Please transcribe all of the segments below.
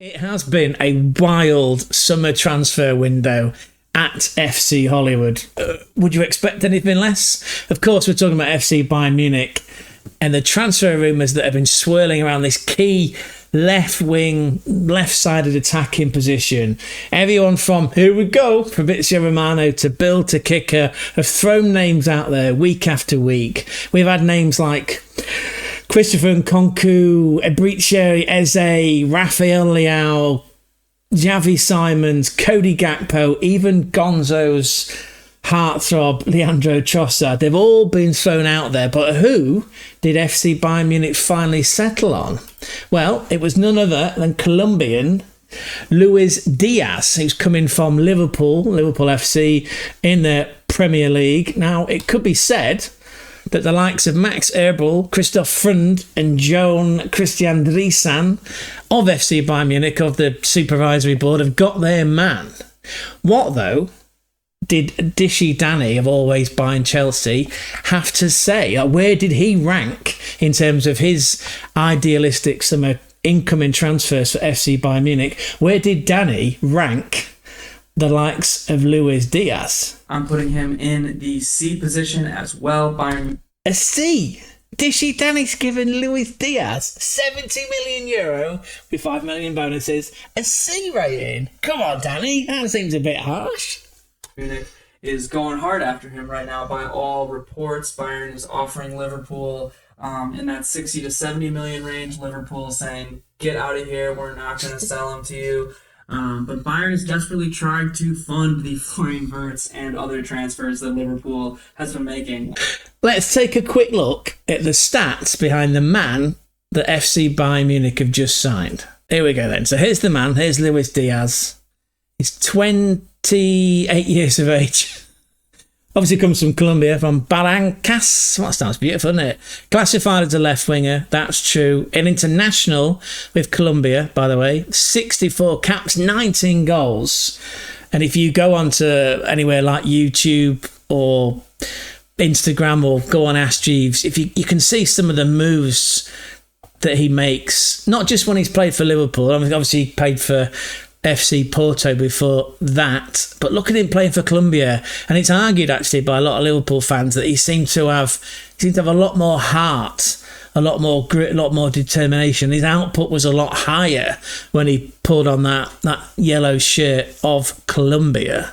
It has been a wild summer transfer window at FC Hollywood. Would you expect anything less? Of course, we're talking about FC Bayern Munich and the transfer rumours that have been swirling around this key left wing, left-sided attacking position. Everyone from, here we go, Fabrizio Romano to Bill to Kicker have thrown names out there week after week. We've had names like Christopher Nkunku, Ebrice Eze, Rafael Leao, Javi Simons, Cody Gakpo, even Gonzo's heartthrob, Leandro Trossard. They've all been thrown out there, but who did FC Bayern Munich finally settle on? Well, it was none other than Columbian Luis DIAZ, who's coming from Liverpool FC in the Premier League. Now, it could be said that the likes of Max Eberl, Christoph Freund and Joan Christian Driessen of FC Bayern Munich, of the supervisory board, have got their man. What, though, did Dishy Danny of Always Bayern Chelsea have to say? Where did he rank in terms of his idealistic summer incoming transfers for FC Bayern Munich? Where did Danny rank the likes of Luis DIAZ? I'm putting him in the C position as well. Bayern. A C? Dishy Danny's given Luis DIAZ €70 million with 5 million bonuses. A C rating? Come on, Danny. That seems a bit harsh. Munich is going hard after him right now by all reports. Bayern is offering Liverpool in that 60 to 70 million range. Liverpool saying, get out of here, we're not going to sell him to you. But Bayern is desperately trying to fund the Florian Wirtz and other transfers that Liverpool has been making. Let's take a quick look at the stats behind the man that FC Bayern Munich have just signed. Here we go then. So here's the man. Here's Luis DIAZ. He's 28 years of age. Obviously comes from Colombia, from Barrancas. That sounds beautiful, doesn't it? Classified as a left winger, that's true. An international with Colombia, by the way. 64 caps, 19 goals. And if you go on to anywhere like YouTube or Instagram or go on Ask Jeeves, if you can see some of the moves that he makes, not just when he's played for Liverpool, obviously he played for FC Porto before that, but look at him playing for Colombia, and it's argued actually by a lot of Liverpool fans that he seemed to have a lot more heart, a lot more grit, a lot more determination. His output was a lot higher when he pulled on that yellow shirt of Colombia.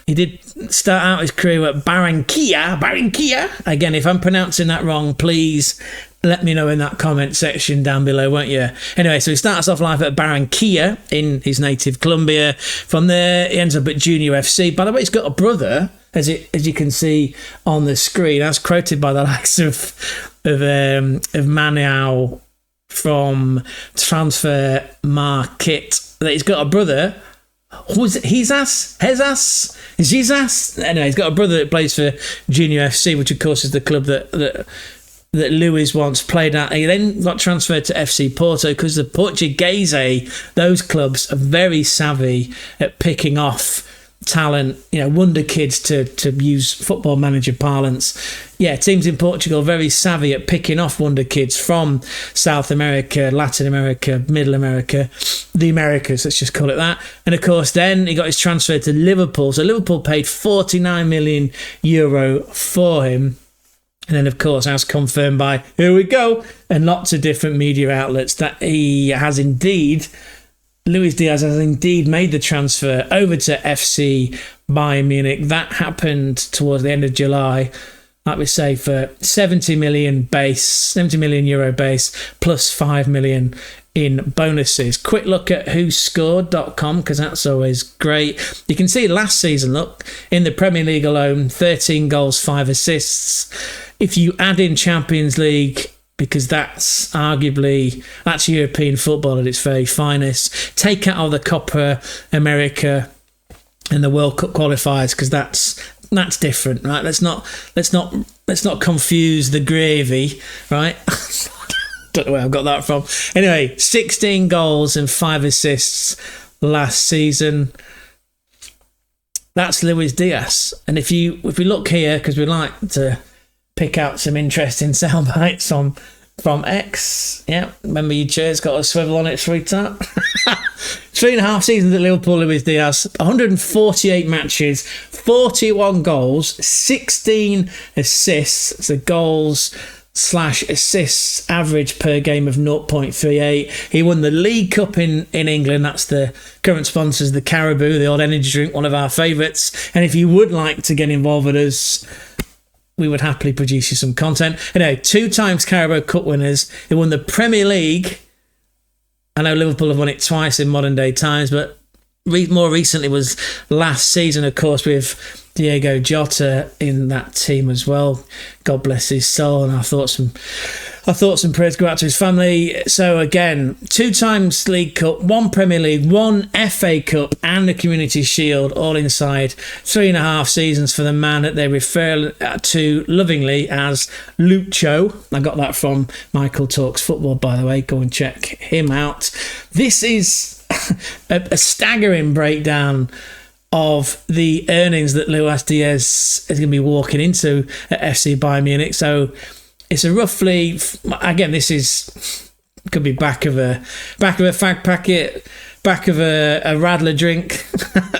He did start out his career at Barranquilla. Again, if I'm pronouncing that wrong, please let me know in that comment section down below, won't you? Anyway, so he starts off life at Barranquilla in his native Colombia. From there, he ends up at Junior FC. By the way, he's got a brother, as you can see on the screen, as quoted by the likes of Manuel from Transfer Market, that he's got a brother. Who's Jesus? Anyway, he's got a brother that plays for Junior FC, which of course is the club that Luis once played at. He then got transferred to FC Porto because the Portuguese, those clubs are very savvy at picking off talent, wonder kids to use Football Manager parlance. Yeah, teams in Portugal very savvy at picking off wonder kids from South America, Latin America, Middle America, the Americas, let's just call it that. And of course, then he got his transfer to Liverpool. So Liverpool paid €49 million for him. And then, of course, as confirmed by, here we go, and lots of different media outlets, that Luis DIAZ has indeed made the transfer over to FC Bayern Munich. That happened towards the end of July, like we say, for €70 million euro base, plus 5 million in bonuses. Quick look at whoscored.com, because that's always great. You can see last season, look, in the Premier League alone, 13 goals, 5 assists. If you add in Champions League, because that's European football at its very finest, take out all the Copa America and the World Cup qualifiers, because that's different, right? Let's not confuse the gravy, right? Don't know where I've got that from. Anyway, 16 goals and 5 assists last season. That's Luis DIAZ. And if we look here, because we like to pick out some interesting sound bites from X. Yeah, remember your chair's got a swivel on it, sweetheart? 3.5 seasons at Liverpool, Luis DIAZ, 148 matches, 41 goals, 16 assists. The goals/assists average per game of 0.38. He won the League Cup in England. That's the current sponsors, the Caribou, the old energy drink, one of our favourites. And if you would like to get involved with us, we would happily produce you some content. 2 times Carabao Cup winners. They won the Premier League. I know Liverpool have won it twice in modern day times, but more recently was last season, of course, with Diego Jota in that team as well. God bless his soul, and our thoughts and prayers go out to his family. So again, 2 times League Cup, 1 Premier League, 1 FA Cup, and the Community Shield, all inside 3.5 seasons for the man that they refer to lovingly as Lucho. I got that from Michael Talks Football, by the way. Go and check him out. This is a staggering breakdown of the earnings that Luis DIAZ is going to be walking into at FC Bayern Munich. So it's a roughly, again, this could be back of a fag packet, back of a Radler drink,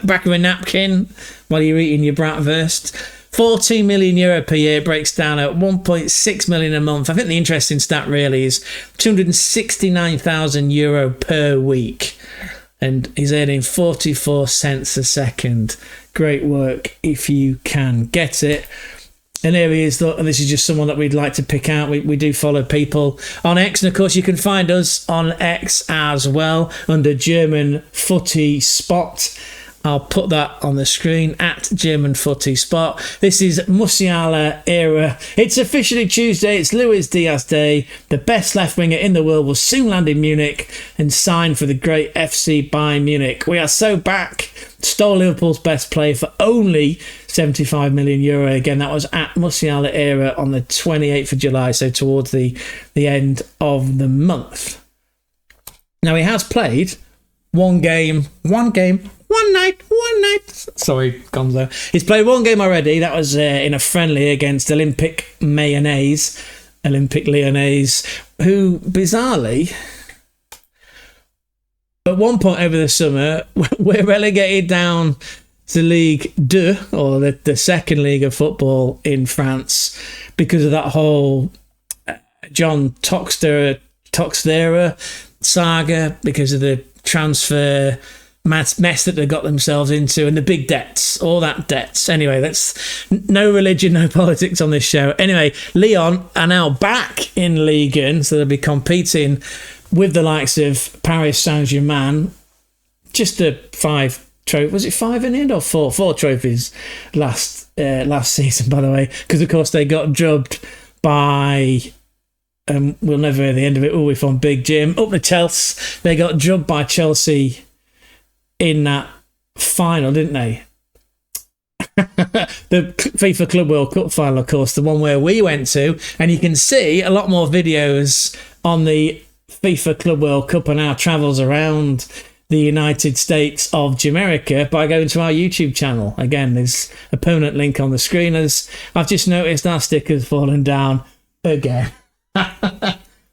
back of a napkin while you're eating your bratwurst. 14 million euro per year breaks down at 1.6 million a month. I think the interesting stat really is 269,000 euro per week. And he's earning 44 cents a second. Great work if you can get it. And here he is, and this is just someone that we'd like to pick out. We do follow people on X, and of course you can find us on X as well under German Footy Spot. I'll put that on the screen at German Footy Spot. This is Musiala era. It's officially Tuesday. It's Luis DIAZ Day. The best left winger in the world will soon land in Munich and sign for the great FC Bayern Munich. We are so back. Stole Liverpool's best player for only 75 million euro. Again, that was at Musiala era on the 28th of July, so towards the end of the month. Now, he has played one night. Sorry, Gonzo. He's played one game already. That was in a friendly against Olympique Lyonnais, who bizarrely, at one point over the summer, we're relegated down to Ligue 2, or the second league of football in France, because of that whole John Toxtera saga, because of the transfer mess that they got themselves into and the big debts, all that debts. Anyway, that's no religion, no politics on this show. Anyway, Lyon are now back in Ligue 1, so they'll be competing with the likes of Paris Saint-Germain. Just a 5 trophies. Was it 5 in the end or 4? 4 trophies last season, by the way, because of course they got drubbed by... we'll never hear the end of it. We're from Big Jim. Up the Chelsea. They got drubbed by Chelsea in that final, didn't they? The FIFA Club World Cup final, of course, the one where we went to. And you can see a lot more videos on the FIFA Club World Cup and our travels around the United States of Jamaica by going to our YouTube channel. Again, there's a permanent link on the screen, as I've just noticed our sticker's fallen down again.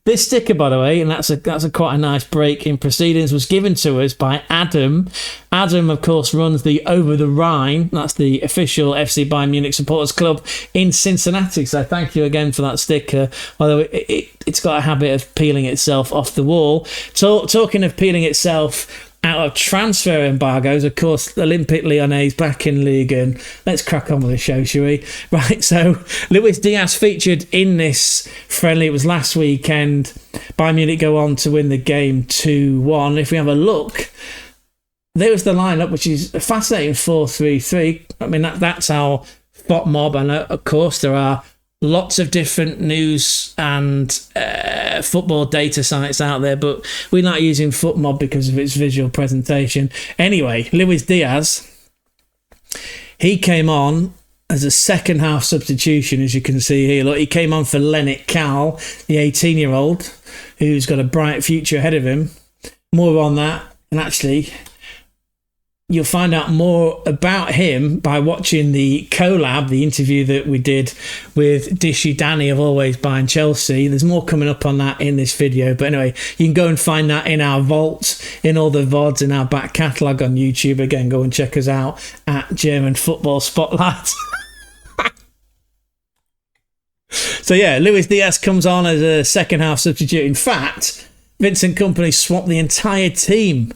This sticker, by the way, and that's a quite a nice break in proceedings, was given to us by Adam. Adam, of course, runs the Over the Rhine. That's the official FC Bayern Munich supporters club in Cincinnati. So thank you again for that sticker. Although it's got a habit of peeling itself off the wall. Talking of peeling itself out of transfer embargoes, of course, Olympique Lyonnais back in Ligue 1. Let's crack on with the show, shall we? Right, so Luis DIAZ featured in this friendly. It was last weekend. Bayern Munich go on to win the game 2-1. If we have a look, there was the lineup, which is a fascinating 4-3-3. I mean, that's our spot mob. And of course, there are lots of different news and football data sites out there, but we like using FootMob because of its visual presentation. Anyway, Luis DIAZ, he came on as a second half substitution, as you can see here. Look, he came on for Lennox Cal, the 18-year-old, who's got a bright future ahead of him. More on that, and actually, You'll find out more about him by watching the collab, the interview that we did with Dishy Danny of Always Bayern Chelsea. There's more coming up on that in this video. But anyway, you can go and find that in our vault, in all the VODs, in our back catalogue on YouTube. Again, go and check us out at German Football Spotlight. So yeah, Luis DIAZ comes on as a second half substitute. In fact, Vincent Kompany swapped the entire team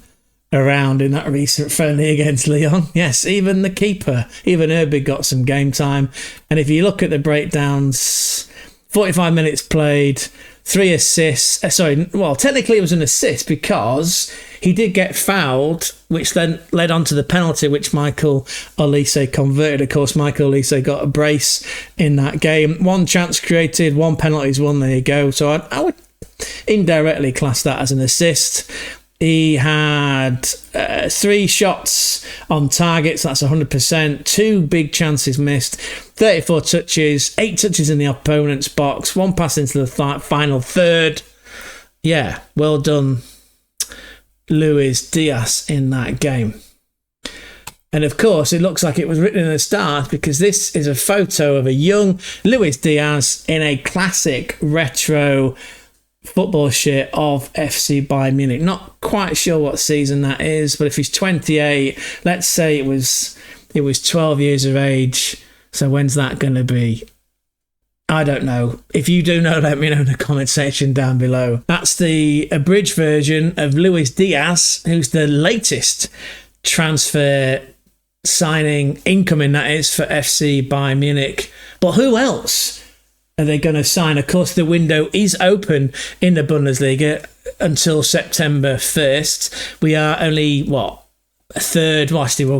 around in that recent friendly against Lyon. Yes, even the keeper, even Herbig got some game time. And if you look at the breakdowns, 45 minutes played, 3 assists. Technically it was an assist because he did get fouled, which then led on to the penalty, which Michael Olise converted. Of course, Michael Olise got a brace in that game. 1 chance created, 1 penalties won. There you go. So I would indirectly class that as an assist. He had 3 shots on targets, that's 100%, 2 big chances missed, 34 touches, 8 touches in the opponent's box, 1 pass into the final third. Yeah, well done, Luis DIAZ, in that game. And of course, it looks like it was written in the stars because this is a photo of a young Luis DIAZ in a classic retro football shirt of FC Bayern Munich. Not quite sure what season that is, but if he's 28, let's say it was 12 years of age. So when's that going to be? I don't know. If you do know, let me know in the comment section down below. That's the abridged version of Luis DIAZ, who's the latest transfer signing, incoming that is, for FC Bayern Munich. But who else are they going to sign? Of course, the window is open in the Bundesliga until September 1st. We are only, a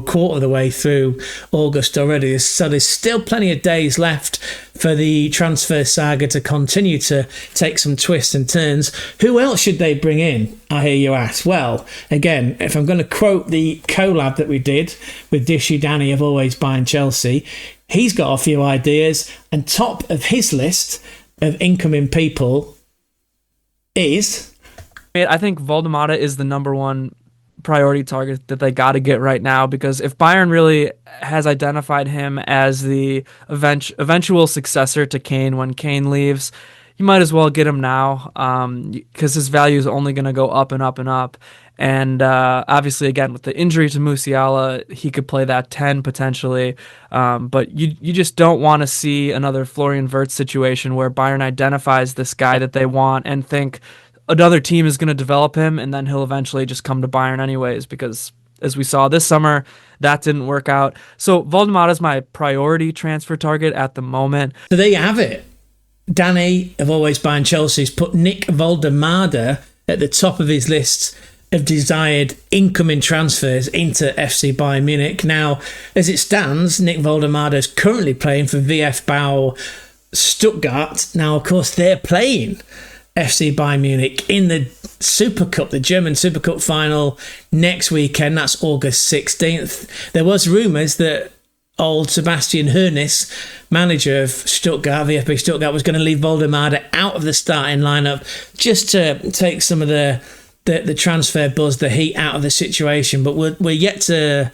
quarter of the way through August already. So there's still plenty of days left for the transfer saga to continue to take some twists and turns. Who else should they bring in, I hear you ask? Well, again, if I'm going to quote the collab that we did with Dishy Danny of Always Bayern Chelsea, he's got a few ideas, and top of his list of incoming people is... I think Waldemar is the number one priority target that they got to get right now, because if Bayern really has identified him as the eventual successor to Kane when Kane leaves, you might as well get him now, because his value is only going to go up and up and up. And obviously, again, with the injury to Musiala, he could play that 10 potentially. But you just don't want to see another Florian Wirtz situation where Bayern identifies this guy that they want and think another team is going to develop him, and then he'll eventually just come to Bayern anyways, because as we saw this summer, that didn't work out. So Waldemar is my priority transfer target at the moment. So there you have it. Danny of Always Bayern Chelsea has put Nick Waldemar at the top of his list of desired incoming transfers into FC Bayern Munich. Now, as it stands, Nick Waldemar is currently playing for VF Bau Stuttgart. Now, of course, they're playing FC Bayern Munich in the Super Cup, the German Super Cup final next weekend. That's August 16th. There was rumours that old Sebastian Hoeneß, manager of Stuttgart, VfB Stuttgart, was going to leave Waldemar out of the starting lineup just to take some of the transfer buzz, the heat out of the situation. But we're yet to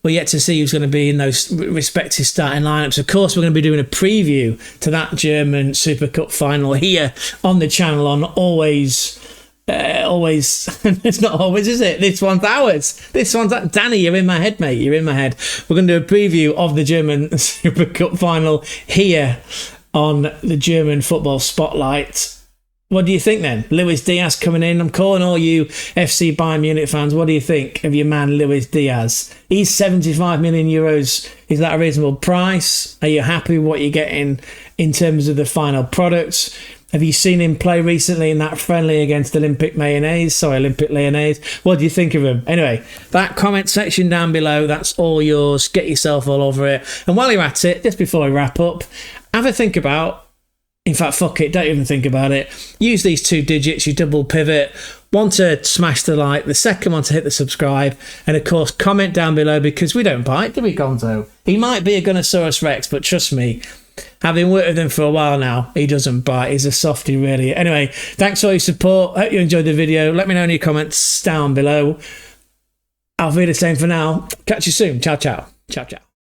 see who's going to be in those respective starting lineups. Of course, we're going to be doing a preview to that German Super Cup final here on the channel on Always. It's not always, is it? This one's ours. Danny, you're in my head, mate. You're in my head. We're going to do a preview of the German Super Cup final here on the German Football Spotlight. What do you think then? Luis DIAZ coming in. I'm calling all you FC Bayern Munich fans. What do you think of your man Luis DIAZ? He's 75 million euros. Is that a reasonable price? Are you happy with what you're getting in terms of the final product? Have you seen him play recently in that friendly against Olympic Lyonnais? What do you think of him? Anyway, that comment section down below, that's all yours. Get yourself all over it. And while you're at it, just before I wrap up, have a think about, in fact, fuck it, don't even think about it. Use these 2 digits, you double pivot. One to smash the like, the second one to hit the subscribe, and of course, comment down below, because we don't bite, do we, Gonzo? He might be a Gunnosaurus Rex, but trust me, having worked with him for a while now, he doesn't bite. He's a softie, really. Anyway, thanks for all your support. Hope you enjoyed the video. Let me know in your comments down below. Auf Wiedersehen for now. Catch you soon. Ciao, ciao. Ciao, ciao.